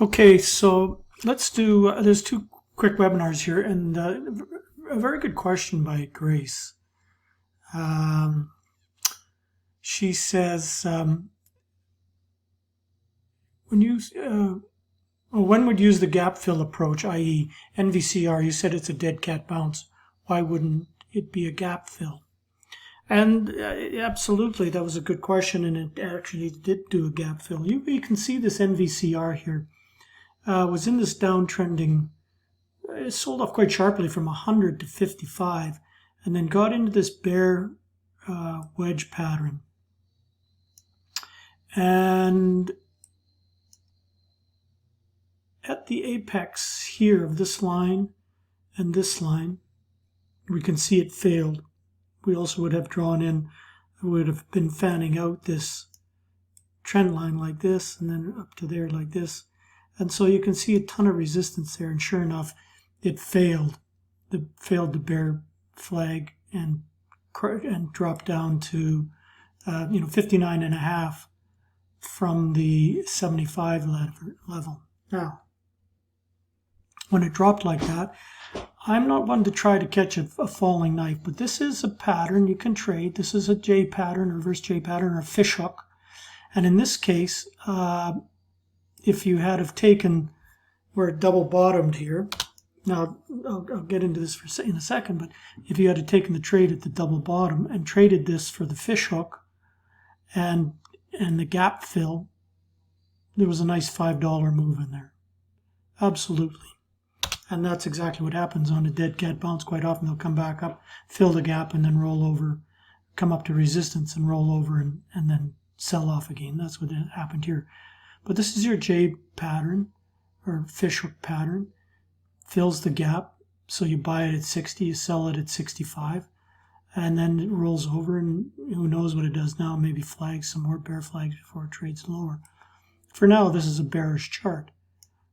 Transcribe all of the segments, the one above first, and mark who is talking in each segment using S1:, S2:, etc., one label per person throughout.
S1: Okay, so let's do, there's two quick webinars here, and a very good question by Grace. She says, when would use the gap fill approach, i.e. NVCR, you said it's a dead cat bounce. Why wouldn't it be a gap fill? And absolutely, that was a good question, and it actually did do a gap fill. You can see this NVCR here. Was in this downtrending, it sold off quite sharply from 100 to 55 and then got into this bear wedge pattern. And at the apex here of this line and this line, we can see it failed. We also would have drawn in, would have been fanning out this trend line like this and then up to there like this. And so you can see a ton of resistance there, and sure enough, it failed. It failed the bear flag and dropped down to 59.5 from the 75 level. Now, when it dropped like that, I'm not one to try to catch a falling knife, but this is a pattern you can trade. This is a J pattern, reverse J pattern, or a fish hook. And in this case, if you had have taken where it double bottomed here, now I'll get into this in a second, but if you had taken the trade at the double bottom and traded this for the fish hook and the gap fill, there was a nice $5 move in there. Absolutely. And that's exactly what happens on a dead cat bounce. Quite often they'll come back up, fill the gap, and then roll over, come up to resistance and roll over and then sell off again. That's what happened here. But this is your J pattern or fish hook pattern. Fills the gap, so you buy it at 60, you sell it at 65, and then it rolls over, and who knows what it does now, maybe flags some more bear flags before it trades lower. For now, this is a bearish chart,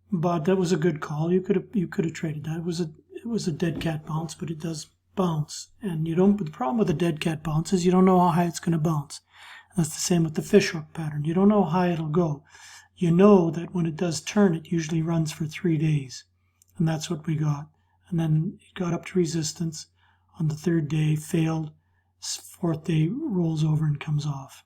S1: but that was a good call. You could have traded that. It was a dead cat bounce, but it does bounce, and you don't. But the problem with a dead cat bounce is you don't know how high it's going to bounce. And that's the same with the fish hook pattern. You don't know how high it'll go. You know that when it does turn, it usually runs for 3 days. And that's what we got. And then it got up to resistance on the third day, failed. Fourth day rolls over and comes off.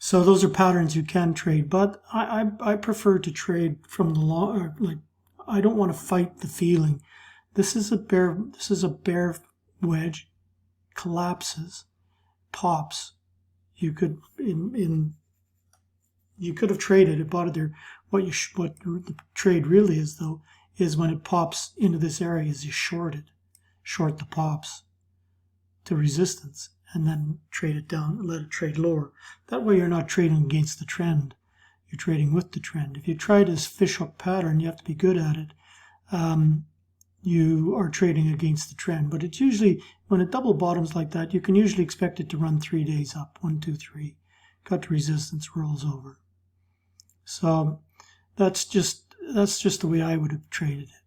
S1: So those are patterns you can trade, but I prefer to trade from the long. Like, I don't want to fight the feeling. This is a bear wedge, collapses, pops. You could you could have traded it, bought it there. What the trade really is, though, is when it pops into this area, is you short the pops to resistance, and then trade it down and let it trade lower. That way you're not trading against the trend. You're trading with the trend. If you try this fish hook pattern, you have to be good at it. You are trading against the trend. But it's usually, when it double bottoms like that, you can usually expect it to run 3 days up. 1, 2, 3. Got to resistance, rolls over. So that's just the way I would have traded it.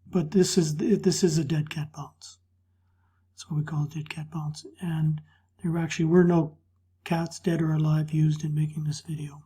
S1: But this is a dead cat bounce. That's what we call a dead cat bounce. And there actually were no cats, dead or alive, used in making this video.